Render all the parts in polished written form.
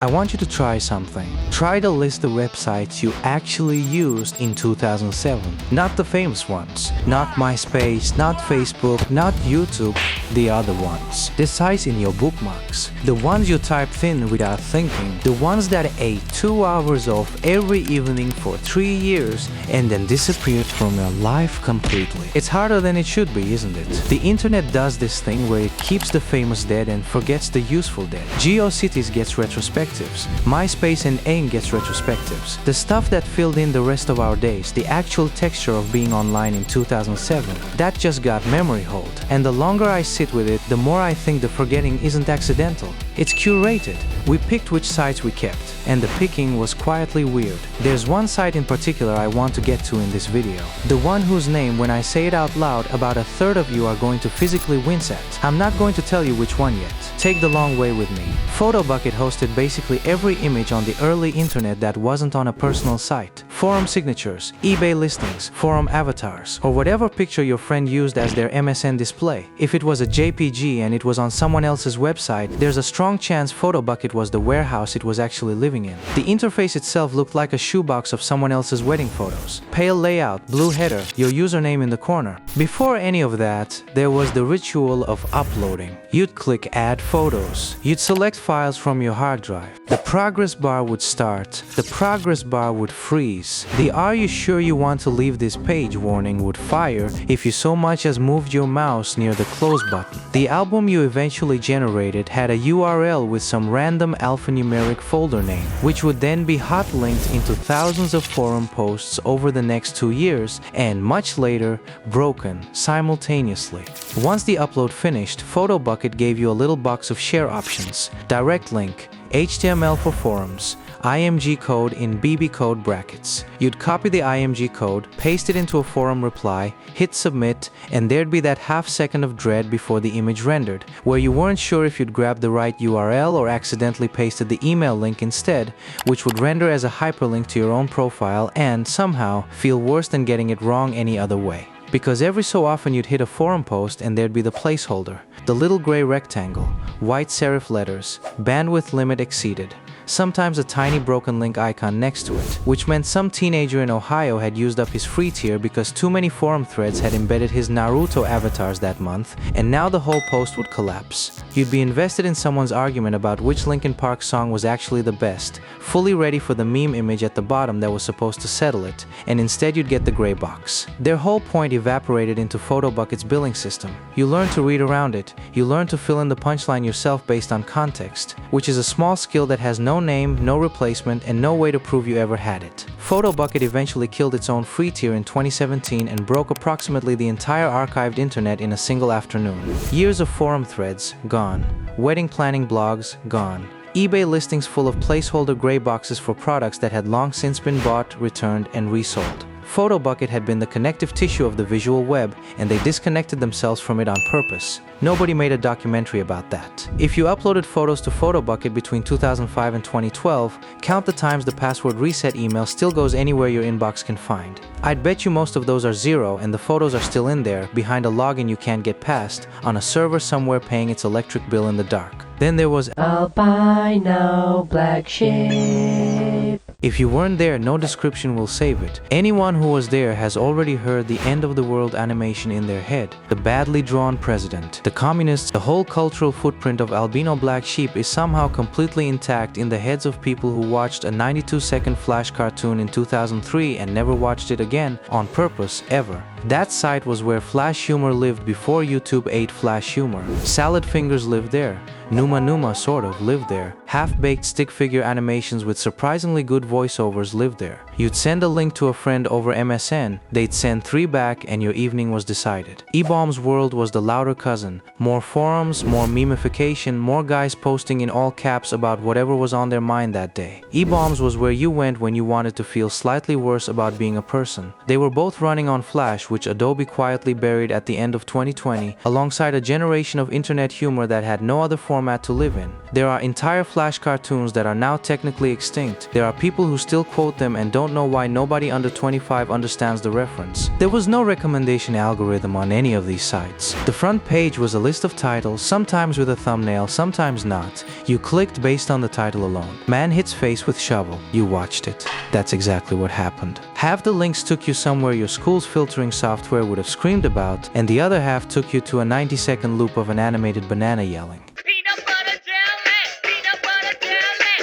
I want you to try something. Try to list the websites you actually used in 2007. Not the famous ones. Not MySpace, not Facebook, not YouTube. The other ones. The sites in your bookmarks. The ones you typed in without thinking. The ones that ate 2 hours off every evening for 3 years and then disappeared from your life completely. It's harder than it should be, isn't it? The internet does this thing where it keeps the famous dead and forgets the useful dead. GeoCities gets retrospectives. MySpace and AIM gets retrospectives. The stuff that filled in the rest of our days, the actual texture of being online in 2007, that just got memory hold. And the longer I sit with it, the more I think the forgetting isn't accidental. It's curated. We picked which sites we kept, and the picking was quietly weird. There's one site in particular I want to get to in this video. The one whose name, when I say it out loud, about a third of you are going to physically wince at. I'm not going to tell you which one yet. Take the long way with me. Photobucket hosted basically every image on the early internet that wasn't on a personal site. Forum signatures, eBay listings, forum avatars, or whatever picture your friend used as their MSN display. If it was a JPG and it was on someone else's website, there's a strong chance Photobucket was the warehouse it was actually living in. The interface itself looked like a shoebox of someone else's wedding photos. Pale layout, blue header, your username in the corner. Before any of that, there was the ritual of uploading. You'd click add photos. You'd select files from your hard drive. The progress bar would start. The progress bar would freeze. The "Are you sure you want to leave this page?" warning would fire if you so much as moved your mouse near the close button. The album you eventually generated had a URL with some random alphanumeric folder name, which would then be hot linked into thousands of forum posts over the next 2 years, and much later, broken simultaneously. Once the upload finished, Photobucket gave you a little box of share options, direct link, HTML for forums, IMG code in BB code brackets. You'd copy the IMG code, paste it into a forum reply, hit submit, and there'd be that half second of dread before the image rendered, where you weren't sure if you'd grabbed the right URL or accidentally pasted the email link instead, which would render as a hyperlink to your own profile and, somehow, feel worse than getting it wrong any other way. Because every so often you'd hit a forum post and there'd be the placeholder, the little gray rectangle, white serif letters, bandwidth limit exceeded. Sometimes a tiny broken link icon next to it, which meant some teenager in Ohio had used up his free tier because too many forum threads had embedded his Naruto avatars that month, and now the whole post would collapse. You'd be invested in someone's argument about which Linkin Park song was actually the best, fully ready for the meme image at the bottom that was supposed to settle it, and instead you'd get the gray box. Their whole point evaporated into Photobucket's billing system. You learn to read around it, you learn to fill in the punchline yourself based on context, which is a small skill that has no name, no replacement, and no way to prove you ever had it. Photobucket eventually killed its own free tier in 2017 and broke approximately the entire archived internet in a single afternoon. Years of forum threads, gone. Wedding planning blogs, gone. eBay listings full of placeholder gray boxes for products that had long since been bought, returned, and resold. Photobucket had been the connective tissue of the visual web, and they disconnected themselves from it on purpose. Nobody made a documentary about that. If you uploaded photos to Photobucket between 2005 and 2012, count the times the password reset email still goes anywhere your inbox can find. I'd bet you most of those are zero and the photos are still in there, behind a login you can't get past, on a server somewhere paying its electric bill in the dark. Then there was Albino Blacksheep. If you weren't there, no description will save it. Anyone who was there has already heard the end of the world animation in their head. The badly drawn president, the communists, the whole cultural footprint of Albino Blacksheep is somehow completely intact in the heads of people who watched a 92-second Flash cartoon in 2003 and never watched it again, on purpose, ever. That site was where Flash humor lived before YouTube ate Flash humor. Salad fingers lived there. Numa Numa sort of lived there. Half-baked stick figure animations with surprisingly good voiceovers lived there. You'd send a link to a friend over MSN, they'd send 3 back, and your evening was decided. eBaum's world was the louder cousin. More forums, more memification, more guys posting in all caps about whatever was on their mind that day. eBaum's was where you went when you wanted to feel slightly worse about being a person. They were both running on Flash, which Adobe quietly buried at the end of 2020, alongside a generation of internet humor that had no other format to live in. There are entire Flash cartoons that are now technically extinct. There are people who still quote them and don't know why nobody under 25 understands the reference. There was no recommendation algorithm on any of these sites. The front page was a list of titles, sometimes with a thumbnail, sometimes not. You clicked based on the title alone. Man hits face with shovel. You watched it. That's exactly what happened. Half the links took you somewhere your school's filtering software would have screamed about, and the other half took you to a 90-second loop of an animated banana yelling.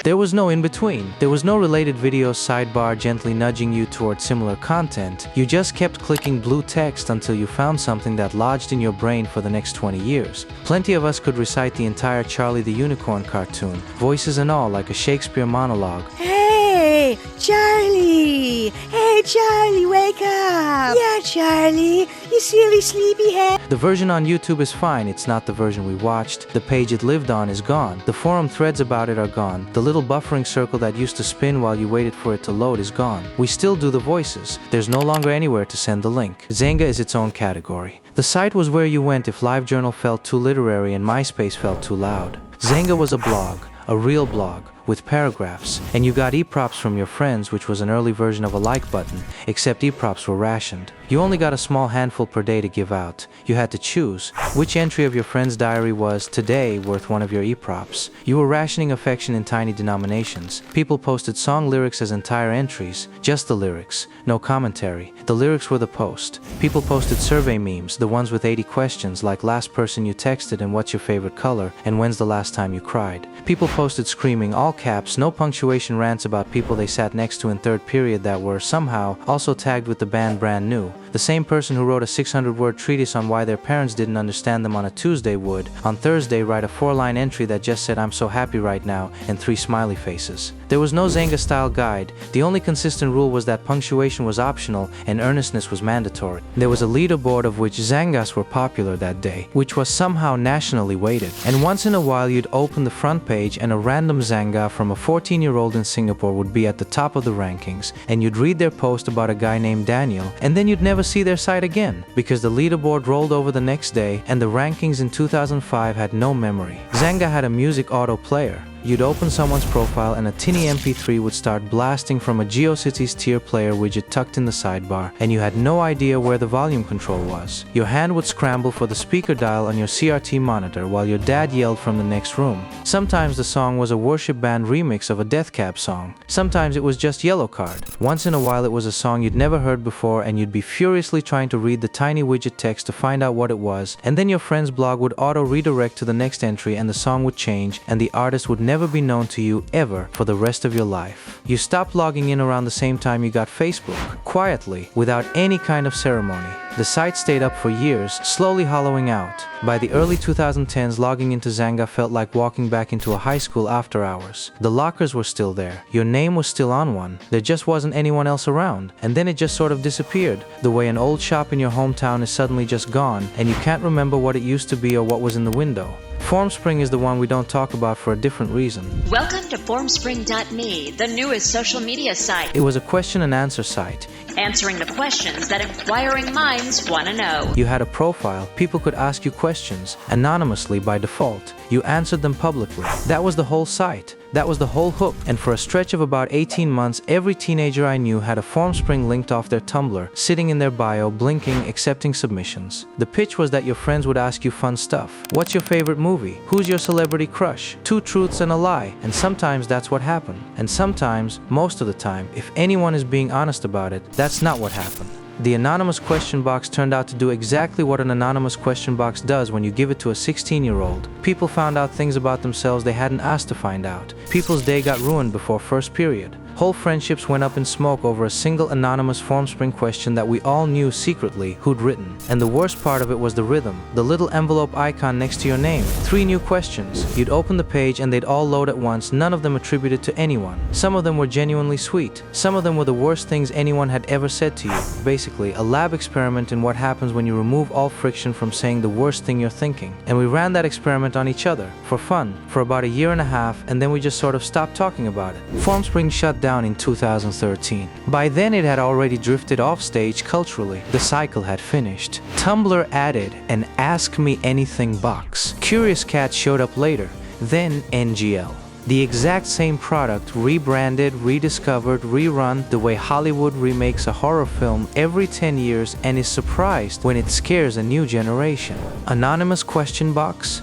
There was no in-between. There was no related video sidebar gently nudging you toward similar content. You just kept clicking blue text until you found something that lodged in your brain for the next 20 years. Plenty of us could recite the entire Charlie the Unicorn cartoon, voices and all, like a Shakespeare monologue. Hey, Charlie! Hey, Charlie, wake up! Yeah, Charlie, you silly sleepyhead! The version on YouTube is fine, it's not the version we watched. The page it lived on is gone. The forum threads about it are gone. The little buffering circle that used to spin while you waited for it to load is gone. We still do the voices. There's no longer anywhere to send the link. Xanga is its own category. The site was where you went if LiveJournal felt too literary and MySpace felt too loud. Xanga was a blog, a real blog, with paragraphs, and you got eProps from your friends, which was an early version of a like button, except eProps were rationed. You only got a small handful per day to give out. You had to choose which entry of your friend's diary was today worth one of your eProps. You were rationing affection in tiny denominations. People posted song lyrics as entire entries, just the lyrics, no commentary. The lyrics were the post. People posted survey memes, the ones with 80 questions like last person you texted and what's your favorite color and when's the last time you cried. People posted screaming, all caps, no punctuation rants about people they sat next to in third period that were somehow also tagged with the band Brand New. The same person who wrote a 600-word treatise on why their parents didn't understand them on a Tuesday would, on Thursday, write a 4-line entry that just said I'm so happy right now and 3 smiley faces. There was no Xanga-style guide. The only consistent rule was that punctuation was optional and earnestness was mandatory. There was a leaderboard of which Xangas were popular that day, which was somehow nationally weighted. And once in a while you'd open the front page and a random Xanga from a 14-year-old in Singapore would be at the top of the rankings, and you'd read their post about a guy named Daniel, and then you'd never see their site again, because the leaderboard rolled over the next day and the rankings in 2005 had no memory. Xanga had a music auto player. You'd open someone's profile and a tinny MP3 would start blasting from a GeoCities tier player widget tucked in the sidebar, and you had no idea where the volume control was. Your hand would scramble for the speaker dial on your CRT monitor while your dad yelled from the next room. Sometimes the song was a worship band remix of a Death Cab song. Sometimes it was just Yellow Card. Once in a while it was a song you'd never heard before, and you'd be furiously trying to read the tiny widget text to find out what it was, and then your friend's blog would auto-redirect to the next entry and the song would change, and the artist would never be known to you ever for the rest of your life. You stopped logging in around the same time you got Facebook, quietly, without any kind of ceremony. The site stayed up for years, slowly hollowing out. By the early 2010s, logging into Xanga felt like walking back into a high school after hours. The lockers were still there. Your name was still on one. There just wasn't anyone else around. And then it just sort of disappeared, the way an old shop in your hometown is suddenly just gone, and you can't remember what it used to be or what was in the window. Formspring is the one we don't talk about for a different reason. Welcome to Formspring.me, the newest social media site. It was a question and answer site. Answering the questions that inquiring minds want to know. You had a profile. People could ask you questions, anonymously by default. You answered them publicly. That was the whole site. That was the whole hook. And for a stretch of about 18 months, every teenager I knew had a Formspring linked off their Tumblr, sitting in their bio, blinking, accepting submissions. The pitch was that your friends would ask you fun stuff. What's your favorite movie? Who's your celebrity crush? 2 truths and a lie. And sometimes that's what happened. And sometimes, most of the time, if anyone is being honest about it, that's not what happened. The anonymous question box turned out to do exactly what an anonymous question box does when you give it to a 16-year-old. People found out things about themselves they hadn't asked to find out. People's day got ruined before first period. Whole friendships went up in smoke over a single anonymous Formspring question that we all knew secretly who'd written. And the worst part of it was the rhythm, the little envelope icon next to your name. 3 new questions. You'd open the page and they'd all load at once, none of them attributed to anyone. Some of them were genuinely sweet. Some of them were the worst things anyone had ever said to you. Basically, a lab experiment in what happens when you remove all friction from saying the worst thing you're thinking. And we ran that experiment on each other, for fun, for about a year and a half, and then we just sort of stopped talking about it. Formspring shut down in 2013. By then it had already drifted off stage culturally. The cycle had finished. Tumblr added an Ask Me Anything box. Curious Cat showed up later. then NGL. The exact same product, rebranded, rediscovered, rerun, the way Hollywood remakes a horror film every 10 years and is surprised when it scares a new generation. Anonymous question box?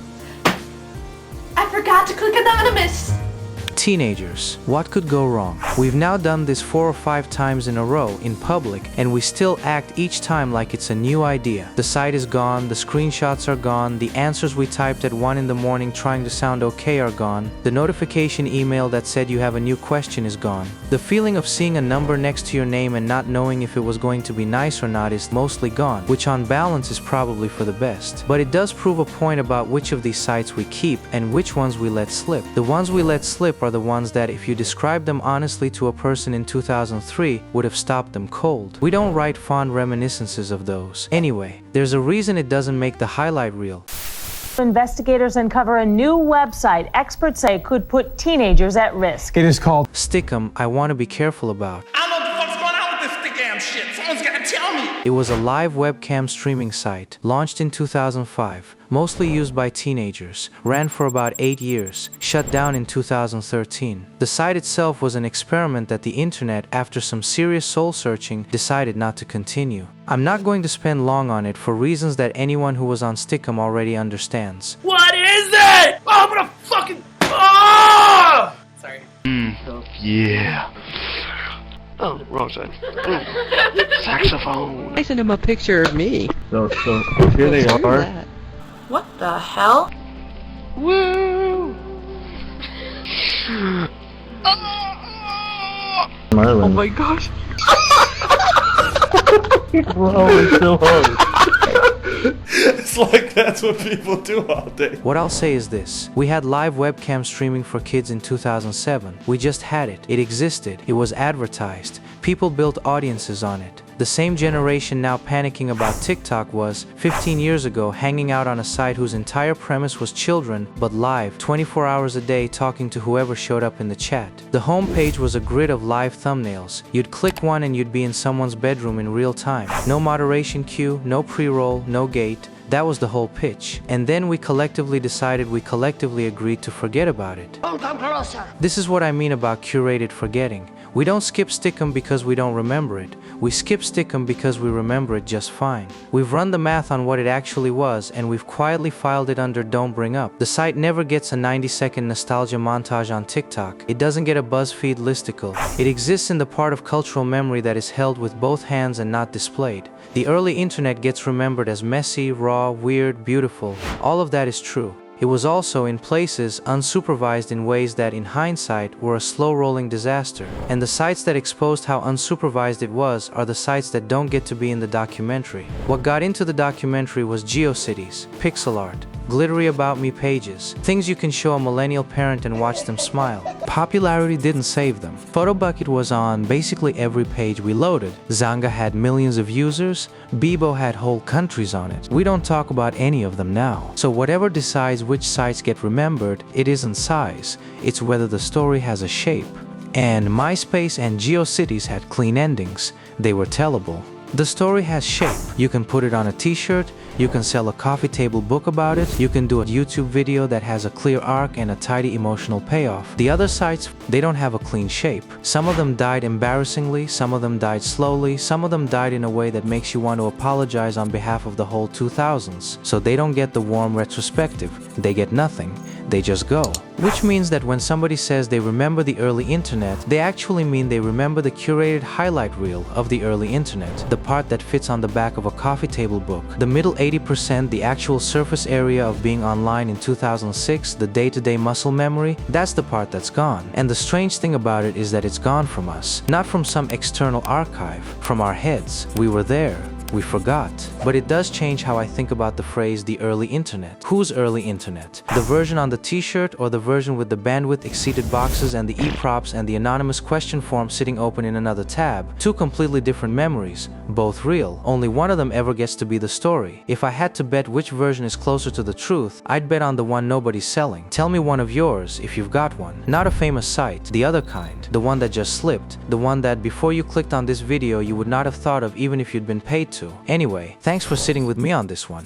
I forgot to click anonymous! Teenagers, what could go wrong? We've now done this 4 or 5 times in a row in public, and we still act each time like it's a new idea. The site is gone, the screenshots are gone, the answers we typed at 1 in the morning trying to sound okay are gone, the notification email that said you have a new question is gone. The feeling of seeing a number next to your name and not knowing if it was going to be nice or not is mostly gone, which on balance is probably for the best. But it does prove a point about which of these sites we keep and which ones we let slip. The ones we let slip are the ones that, if you describe them honestly to a person in 2003, would have stopped them cold. We don't write fond reminiscences of those. Anyway, there's a reason it doesn't make the highlight reel. Investigators uncover a new website experts say could put teenagers at risk. It is called Stickam, I want to be careful about. I don't know what the fuck's going on with this Stickam shit. Someone's gotta tell me. It was a live webcam streaming site, launched in 2005, mostly used by teenagers, ran for about 8 years, shut down in 2013. The site itself was an experiment that the internet, after some serious soul-searching, decided not to continue. I'm not going to spend long on it for reasons that anyone who was on Stickam already understands. What is it? Oh, I'm gonna fucking. Oh! Sorry. Yeah. Oh, wrong side. Saxophone. I sent him a picture of me. So here they are. What the hell? Woo! Oh my gosh. Bro, it's so hard. It's like that's what people do all day. What I'll say is this. We had live webcam streaming for kids in 2007. We just had it. It existed. It was advertised. People built audiences on it. The same generation now panicking about TikTok was, 15 years ago, hanging out on a site whose entire premise was children, but live, 24 hours a day talking to whoever showed up in the chat. The homepage was a grid of live thumbnails. You'd click one and you'd be in someone's bedroom in real time. No moderation queue, no pre-roll, no gate. That was the whole pitch. And then we collectively decided we collectively agreed to forget about it. Don't come closer! This is what I mean about curated forgetting. We don't skip Stickam because we don't remember it. We skip Stickam because we remember it just fine. We've run the math on what it actually was, and we've quietly filed it under Don't Bring Up. The site never gets a 90-second nostalgia montage on TikTok. It doesn't get a BuzzFeed listicle. It exists in the part of cultural memory that is held with both hands and not displayed. The early internet gets remembered as messy, raw, weird, beautiful. All of that is true. It was also, in places, unsupervised in ways that, in hindsight, were a slow-rolling disaster. And the sites that exposed how unsupervised it was are the sites that don't get to be in the documentary. What got into the documentary was GeoCities, pixel art, glittery about me pages, things you can show a millennial parent and watch them smile. Popularity didn't save them. Photobucket was on basically every page we loaded. Xanga had millions of users. eBaum had whole countries on it. We don't talk about any of them now. So whatever decides which sites get remembered, it isn't size. It's whether the story has a shape. And MySpace and GeoCities had clean endings. They were tellable. The story has shape. You can put it on a t-shirt, you can sell a coffee table book about it, you can do a YouTube video that has a clear arc and a tidy emotional payoff. The other sites, they don't have a clean shape. Some of them died embarrassingly, some of them died slowly, some of them died in a way that makes you want to apologize on behalf of the whole 2000s. So they don't get the warm retrospective. They get nothing. They just go. Which means that when somebody says they remember the early internet, they actually mean they remember the curated highlight reel of the early internet, the part that fits on the back of a coffee table book. The middle 80%, the actual surface area of being online in 2006, the day-to-day muscle memory, that's the part that's gone. And the strange thing about it is that it's gone from us, not from some external archive, from our heads. We were there. We forgot. But it does change how I think about the phrase the early internet. Whose early internet? The version on the t-shirt or the version with the bandwidth exceeded boxes and the eProps and the anonymous question form sitting open in another tab? Two completely different memories, both real. Only one of them ever gets to be the story. If I had to bet which version is closer to the truth, I'd bet on the one nobody's selling. Tell me one of yours if you've got one. Not a famous site, the other kind. The one that just slipped. The one that before you clicked on this video you would not have thought of even if you'd been paid to. Anyway, thanks for sitting with me on this one.